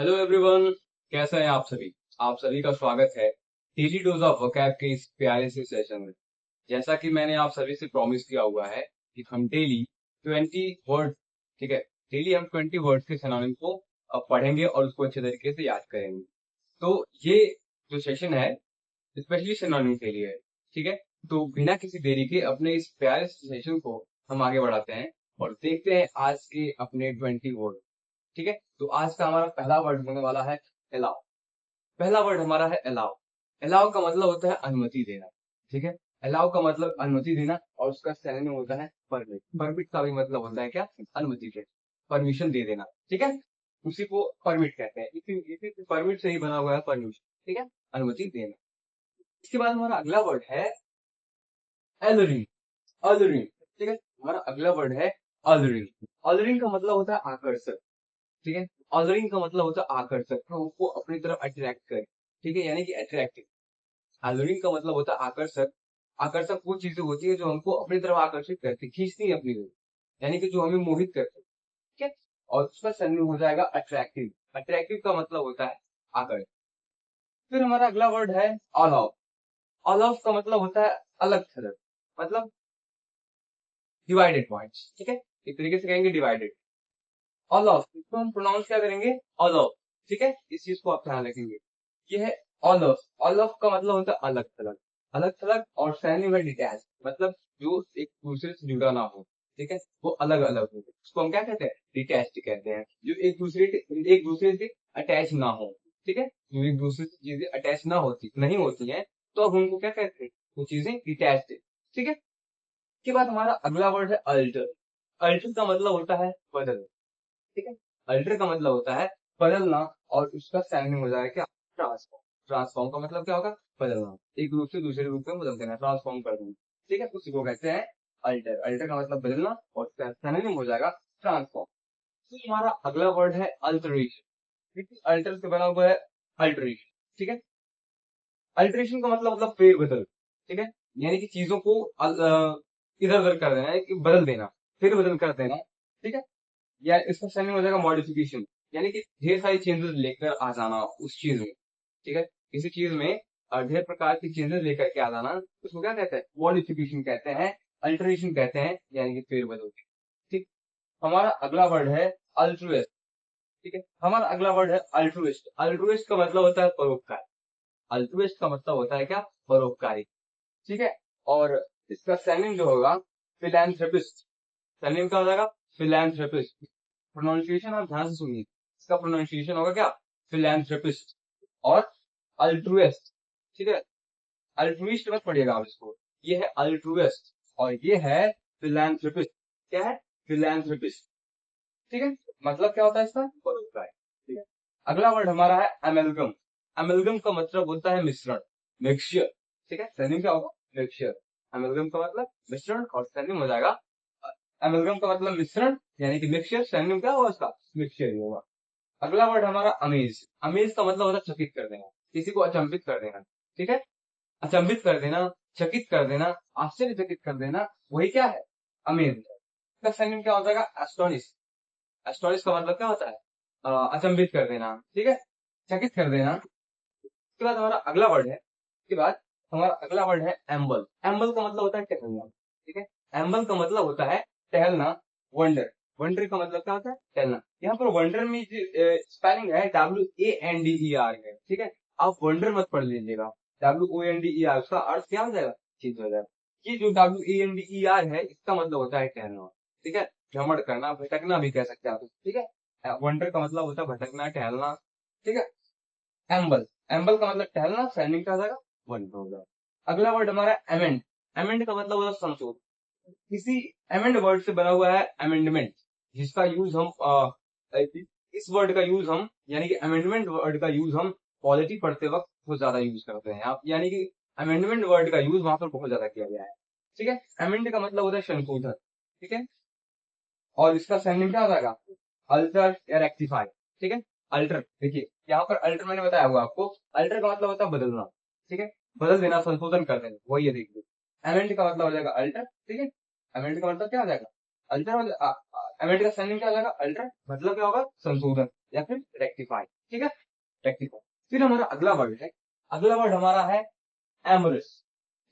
Hello everyone, कैसे हैं आप सभी। आप सभी का स्वागत है डेली डोज ऑफ वोकैब के इस प्यारे से सेशन में। जैसा कि मैंने आप सभी से प्रॉमिस किया हुआ है कि हम डेली 20 वर्ड, ठीक है, डेली हम 20 वर्ड्स के सिनोनिम को पढ़ेंगे और उसको अच्छे तरीके से याद करेंगे। तो ये जो सेशन है स्पेशली सिनोनिम के लिए है, ठीक है। तो बिना किसी देरी के अपने इस प्यारे सेशन को हम आगे बढ़ाते हैं और देखते हैं आज के अपने 20 वर्ड। ठीक है, तो आज का हमारा पहला वर्ड होने वाला है अलाउ। पहला वर्ड हमारा है अलाउ। अलाउ का मतलब होता है अनुमति देना, ठीक है। अलाउ का मतलब अनुमति देना और उसका सिनोनिम होता है परमिट। परमिट का भी मतलब होता है क्या, अनुमति देना, परमिशन दे देना, ठीक है। उसी को परमिट कहते हैं, इसी इसी परमिट से ही बना हुआ है परमिशन, ठीक है, अनुमति देना। इसके बाद हमारा अगला वर्ड है एलरिंग। अलरिंग, ठीक है, हमारा अगला वर्ड है अलरिंग। अलरिंग का मतलब होता है आकर्षक, ठीक है। ऑलरिंग का मतलब होता है आकर्षक, तो उसको अपनी तरफ अट्रैक्ट करे, ठीक है, यानी कि अट्रैक्टिव। ऑलरिंग का मतलब होता है आकर्षक। आकर्षक वो चीजें होती है जो हमको अपनी तरफ आकर्षित करती, खींचती है अपनी तरफ, यानी कि जो हमें मोहित करती है, ठीक है। और उसका सन्निहित हो जाएगा अट्रैक्टिव। अट्रैक्टिव का मतलब होता है आकर्षक। फिर हमारा अगला वर्ड है ऑल ऑफ। ऑल ऑफ का मतलब होता है अलग थलग, मतलब डिवाइडेड पॉइंट्स, ठीक है। एक तरीके से कहेंगे डिवाइडेड। ऑल ऑफ, इसको हम प्रोनाउंस क्या करेंगे, ऑल ऑफ, ठीक है। इस चीज को आप ध्यान रखेंगे। ये है ऑल ऑफ। ऑल ऑफ का मतलब होता है अलग थलग, अलग थलग। और सैनिक है डिटैच, मतलब जो एक दूसरे से जुड़ा ना हो, ठीक है, वो अलग अलग हो, उसको हम क्या कहते हैं, डिटैच्ड कहते हैं। जो एक दूसरे से अटैच ना हो, ठीक है, जो एक दूसरे से चीजें अटैच ना होती नहीं होती हैं, तो अब उनको क्या कहते हैं, वो चीजें डिटैच्ड, ठीक है। इसके बाद हमारा अगला वर्ड है अल्टर। अल्टर का मतलब होता है बदल, ठीक है। अल्टर का मतलब होता है बदलना और उसका सैनिंग हो जाएगा क्या, ट्रांसफॉर्म। ट्रांसफॉर्म का मतलब क्या होगा, बदलना, एक रूप से दूसरे रूप में बदल देना, ट्रांसफॉर्म कर देना, ठीक है, उसी को कहते हैं अल्टर। अल्टर का मतलब बदलना और उसका सैनिंग हो जाएगा ट्रांसफॉर्म। तो हमारा अगला वर्ड है अल्टरेशन, ठीक है। अल्टर से बना हुआ है अल्टरेशन, ठीक है। अल्टरेशन का मतलब फेर बदल, ठीक है, यानी कि चीजों को इधर उधर कर देना, यानी कि बदल देना, फेर बदल कर देना, ठीक है। या इसका स्पेलिंग हो जाएगा मॉडिफिकेशन, यानी कि ढेर सारी चेंजेस लेकर आ जाना उस चीज में, ठीक है। किसी चीज में ढेर प्रकार की चेंजेस लेकर के आ जाना, उसको क्या कहते हैं, मॉडिफिकेशन कहते हैं, अल्टरेशन कहते हैं, यानी कि फेरबदल, ठीक। हमारा अगला वर्ड है अल्ट्रुइस्ट, ठीक है। हमारा अगला वर्ड है अल्ट्रुइस्ट। अल्ट्रुइस्ट का मतलब होता है परोपकार। अल्ट्रुइस्ट का मतलब होता है क्या, परोपकारी, ठीक है। और इसका सैनिंग जो होगा फिलैंथ्रोपिस्ट। सैनिंग क्या हो जाएगा, फिलैंथ्रोपिस्ट। प्रोनाउंसिएशन आप ध्यान से सुनिए, इसका प्रोनाउंसिएशन होगा क्या, फिलैंथ्रोपिस्ट और अल्ट्रुइस्ट, ठीक है। अल्ट्रुइस्ट मत पढ़िएगा आप इसको, ये है अल्ट्रुइस्ट और ये है फिलैंथ्रोपिस्ट। क्या है, फिलैंथ्रोपिस्ट, ठीक है। मतलब क्या होता है इसका, परोपकार, ठीक है। अगला वर्ड हमारा है एमेलगम। एमेलगम का मतलब होता है मिश्रण, मिक्सचर, ठीक है। सैनिक क्या होगा, मिक्सचर। एमेलगम का मतलब मिश्रण और सैनिक हो जाएगा, एमेलगम का मतलब मिश्रण यानी कि मिक्सचर, सैनिक क्या होगा उसका, मिक्सचर ही होगा। अगला वर्ड हमारा अमेज। अमेज का मतलब होता है चकित कर देना, किसी को अचंभित कर देना, ठीक है। अचंभित कर देना, चकित कर देना, आश्चर्यचकित कर देना, वही क्या है, अमेज। इसका सैनिक क्या हो जाएगा, एस्टोनिश। एस्टोनिश का मतलब क्या होता है, अचंभित कर देना, ठीक है, चकित कर देना। उसके बाद हमारा अगला वर्ड है, उसके बाद हमारा अगला वर्ड है एम्बल। एम्बल का मतलब होता है टहलना, ठीक है। एम्बल का मतलब होता है टहलना। वंडर, वंडर का मतलब क्या होता है, टहलना। यहाँ पर वंडर में स्पेलिंग है WANDER है, ठीक है। आप वंडर मत पढ़ लीजिएगा, WONDER उसका अर्थ क्या हो जाएगा, चेंज हो जाएगा। ये जो WANDER है इसका मतलब होता है टहलना, ठीक है, भ्रमण करना, भटकना भी कह सकते हैं आप, ठीक है। वंडर का मतलब होता है भटकना, टहलना, ठीक है। एम्बल, एम्बल का मतलब टहलना, सैनिक का जाएगा वन होगा। अगला वर्ड हमारा एमेंड। एमेंड का मतलब होता है संशोधन। किसी एमेंड वर्ड से बना हुआ है अमेंडमेंट, जिसका यूज हम इस वर्ड का यूज हम यानी कि अमेंडमेंट वर्ड का यूज हम पॉलिटी पढ़ते वक्त बहुत ज्यादा यूज करते हैं आप, यानी कि अमेंडमेंट वर्ड का यूज वहां पर बहुत ज्यादा किया गया है, ठीक है। अमेंड का मतलब होता है संशोधन, ठीक है। और इसका सैनिक क्या हो जाएगा, अल्टर या रेक्टिफाई, ठीक है। अल्टर, देखिए यहाँ पर अल्टर मैंने बताया हुआ आपको, अल्टर का मतलब होता है बदलना, ठीक है, बदल देना, संशोधन कर देना, वही है, देखिए। अमेंड का मतलब हो जाएगा अल्टर, ठीक है। अमेंड का मतलब क्या हो जाएगा, अल्टर। अमेंड का सैनिक क्या हो जाएगा, अल्टर, मतलब क्या होगा, संशोधन या फिर रेक्टिफाई, ठीक है, रेक्टिफाई। फिर हमारा अगला वर्ड है, अगला वर्ड हमारा है एमरस।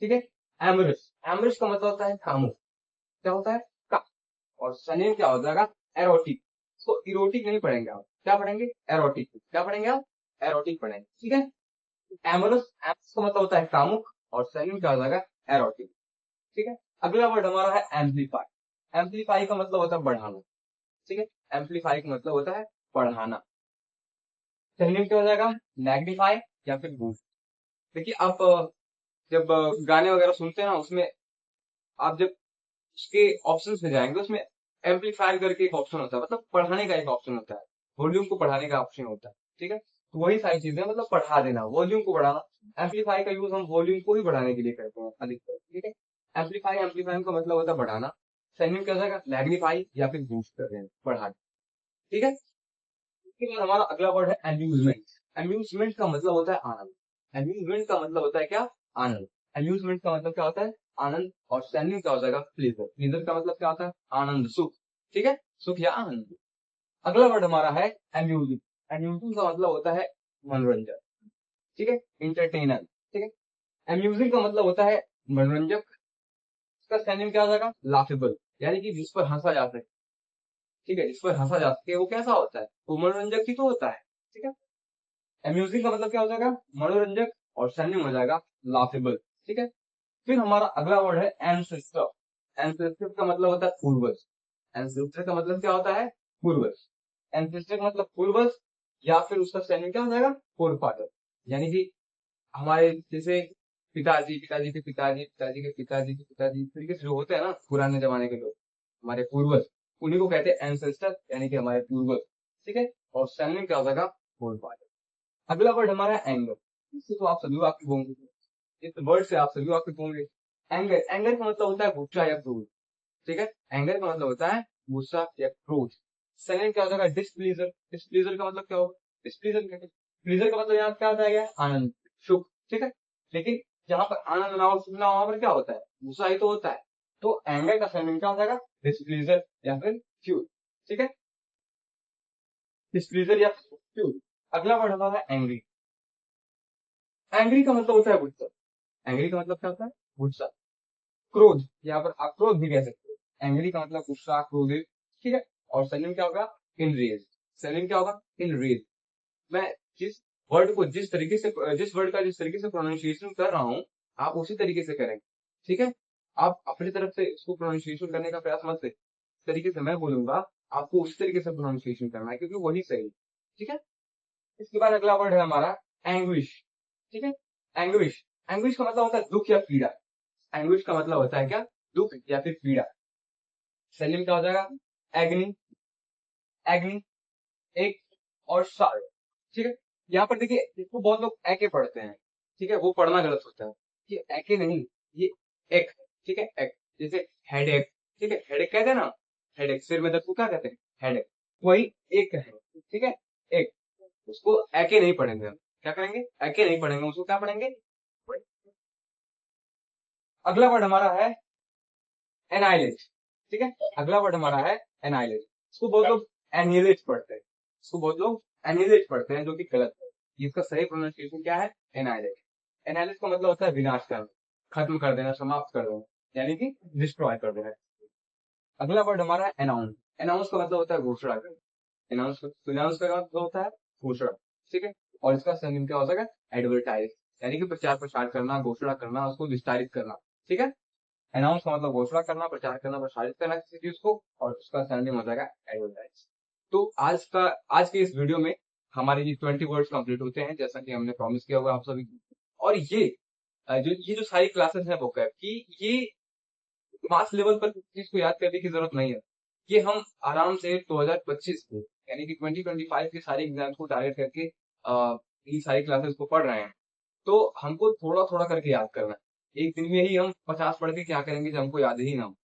ठीक है, एमरस, एमरस का मतलब होता है खामोश। क्या होता है? का। और सनेम क्या हो जाएगा? एरोटिक। तो इरोटिक नहीं पढ़ेंगे आप, क्या पढ़ेंगे? एरोटिक। क्या पढ़ेंगे आप? एरोटिक पढ़ेंगे। ठीक है, एमरस, एमरस का मतलब होता है कामुक, और सनेम क्या हो जाएगा? एरोटिक। ठीक है, अगला वर्ड हमारा है एम्पलीफाई। एम्पलीफाई का मतलब होता है बढ़ाना। ठीक है, एम्पलीफाई का मतलब होता है बढ़ाना। सिनोनिम क्या हो जाएगा? मैग्नीफाई या फिर बूस्ट। देखिए आप जब गाने वगैरह सुनते हैं ना, उसमें आप जब उसके ऑप्शन में जाएंगे, उसमें एम्पलीफायर करके एक ऑप्शन होता है, मतलब बढ़ाने का एक ऑप्शन होता है, वॉल्यूम को बढ़ाने का ऑप्शन होता है। ठीक है, तो वही सारी चीजें, मतलब बढ़ा देना, वॉल्यूम को बढ़ाना। एम्पलीफाई का यूज हम वॉल्यूम को ही बढ़ाने के लिए करते हैं अधिकतर। ठीक है, एम्पलीफाई, एम्पलीफाई का मतलब होता है बढ़ाना। सेकंड क्या हो जाएगा? मैग्नीफाई या फिर बूस्ट कर देना, बढ़ाना। ठीक है, उसके बाद हमारा अगला वर्ड है अम्यूजमेंट। अम्यूजमेंट का मतलब होता है आनंद। अम्यूजमेंट का मतलब होता है क्या? आनंद। अम्यूजमेंट का मतलब क्या होता है? आनंद। और सैनिंग क्या हो जाएगा? प्लेजर। प्लेजर का मतलब क्या होता है? आनंद, सुख। ठीक है, सुख या आनंद। अगला वर्ड हमारा है अम्यूजिंग। अम्यूजिंग का मतलब होता है मनोरंजन। ठीक है, इंटरटेनर। ठीक है, अम्यूजिंग का मतलब होता है मनोरंजक। इसका सैनिंग क्या हो जाएगा? लाफेबल, यानी कि जिस पर हंसा जा सके। ठीक है, जिस पर हंसा जा सके वो कैसा होता है? वो मनोरंजक ही तो होता है। ठीक है, अम्यूजिंग का मतलब क्या हो जाएगा? मनोरंजक। और सैनिंग हो जाएगा लाफेबल। ठीक है, फिर हमारा अगला वर्ड है एंसेस्टर। एंसेस्टर का मतलब होता है पूर्वज। एंसेस्टर का मतलब क्या होता है? पूर्वज। एंसेस्टर का मतलब पूर्वज, या फिर उसका स्पेलिंग क्या हो जाएगा? Four father. यानी कि हमारे जैसे पिताजी, पिताजी के पिताजी, पिताजी के पिताजी के पिताजी, इस तरीके से जो होते हैं ना पुराने जमाने के लोग, हमारे पूर्वज, उन्हीं को कहते हैं एंसेस्टर, यानी कि हमारे पूर्वज। ठीक है, और स्पेलिंग क्या हो जाएगा? Four father. अगला वर्ड हमारा है एंगर। इससे तो आप सभी वाकिफ होंगे, इस वर्ड से आप सभी वाकिफ होंगे। एंगर, एंगर का मतलब होता है गुस्सा या क्रोध। ठीक है, एंगर का मतलब होता है गुस्सा या क्रोध। सेकंड क्या हो जाएगा? डिसप्लीजर। डिसप्लीजर का मतलब क्या होगा? डिसप्लीजर क्या, प्लीजर का मतलब यहाँ क्या होता है? आनंद, सुख। ठीक है, लेकिन जहां पर आनंद ना हो, सुख ना हो, वहां पर क्या होता है? गुस्सा ही तो होता है। तो एंगर का सेकंड क्या हो जाएगा? डिसप्लीजर या फिर फ्यूर। ठीक है, डिसप्लीजर या फ्यूर। अगला वर्ड हमारा है एंग्री। एंग्री का मतलब होता है गुस्सा। एंग्री का मतलब क्या होता है? गुस्सा। क्रोध, यहाँ पर आप क्रोध भी कह सकते हो। एंग्री का मतलब गुस्सा, क्रोधित। ठीक है, और सैनिम क्या होगा? इनरेज। सैनिम क्या होगा? इनरेज। मैं जिस वर्ड को जिस तरीके से, जिस वर्ड का जिस तरीके से प्रोनाउंसिएशन कर रहा हूँ, आप उसी तरीके से करें। ठीक है, आप अपनी तरफ से इसको प्रोनाउंसिएशन करने का प्रयास मत करें। जिस तरीके से मैं बोलूंगा, आपको उसी तरीके से प्रोनाउंसिएशन करना है, क्योंकि वही सही है। ठीक है, इसके बाद अगला वर्ड है हमारा एंग्विश। ठीक है, एंग्विश, एंग्विश का मतलब होता है दुख या पीड़ा। एंग्विश का मतलब होता है क्या? दुख या फिर पीड़ा। सैनिम क्या हो जाएगा? एग्नी, एग्नी, एक, और सार। ठीक है, यहाँ पर देखिए, इसको बहुत लोग एके पढ़ते हैं। ठीक है, वो पढ़ना गलत होता है। ये एके नहीं, ये एक। ठीक है, एक, जैसे हेड एक। ठीक है, हेड कहते हैं ना, हेड एक, सिर में दर्द को क्या कहते हैं? हेड एक। वही एक है। ठीक है, एक, उसको एके नहीं पढ़ेंगे हम। क्या करेंगे? एके नहीं पढ़ेंगे, उसको क्या पढ़ेंगे? अगला वर्ड हमारा है एनाइलेट। ठीक है, अगला वर्ड हमारा है एनाइलेट। इसको बहुत लोग एनिलेट पढ़ते हैं। इसको बहुत लोग एनिलेट पढ़ते हैं, जो कि गलत है। इसका सही प्रोनाउंसिएशन क्या है? एनाइलेट। एनाइलेट का मतलब होता है विनाश करना, खत्म कर देना, समाप्त कर देना, यानी कि डिस्ट्रॉय कर देना। अगला वर्ड हमारा है अनाउंस। अनाउंस का मतलब होता है घोषणा करना। अनाउंस, अनाउंस का मतलब होता है घोषणा। ठीक है, और इसका सिनोनिम क्या हो सकता है? एडवर्टाइज, यानी कि प्रचार प्रसार करना, घोषणा करना, उसको विस्तारित करना। ठीक है, अनाउंस का मतलब घोषणा करना, प्रचार करना, प्रसारित करना किसी चीज को, और उसका सिनोनिम हो जाएगा एडवर्टाइज। तो आज के इस वीडियो में हमारे ये 20 वर्ड्स कंप्लीट होते हैं, जैसा कि हमने प्रॉमिस किया हुआ आप सभी को। और ये जो सारी क्लासेस हैं vocab की, ये मास लेवल पर किसी चीज को याद करने की जरूरत नहीं है। ये हम आराम से 2025 को, यानी कि 2025 के सारे एग्जाम्स को टारगेट करके ये सारी क्लासेस को पढ़ रहे हैं। तो हमको थोड़ा थोड़ा करके याद करना है। एक दिन में ही हम 50 पढ़ के क्या करेंगे जब हमको याद ही ना हो?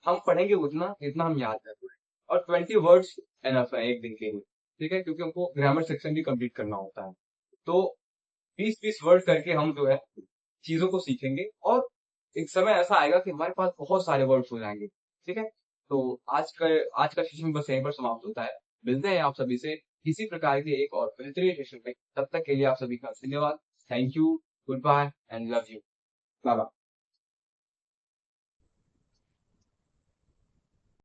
हम पढ़ेंगे उतना जितना हम याद कर पाए। और 20 वर्ड्स एनफ है एक दिन के लिए। ठीक है, क्योंकि हमको ग्रामर सेक्शन भी कंप्लीट करना होता है। तो 20-20 वर्ड करके हम जो है चीजों को सीखेंगे, और एक समय ऐसा आएगा कि हमारे पास बहुत सारे वर्ड्स हो जाएंगे। ठीक है, तो आज का सेशन बस यहीं पर समाप्त होता है। मिलते हैं आप सभी से इसी प्रकार के एक और बेहतरीन सेशन में। तब तक के लिए आप सभी का धन्यवाद। Thank you, good bye and love you. Bye bye.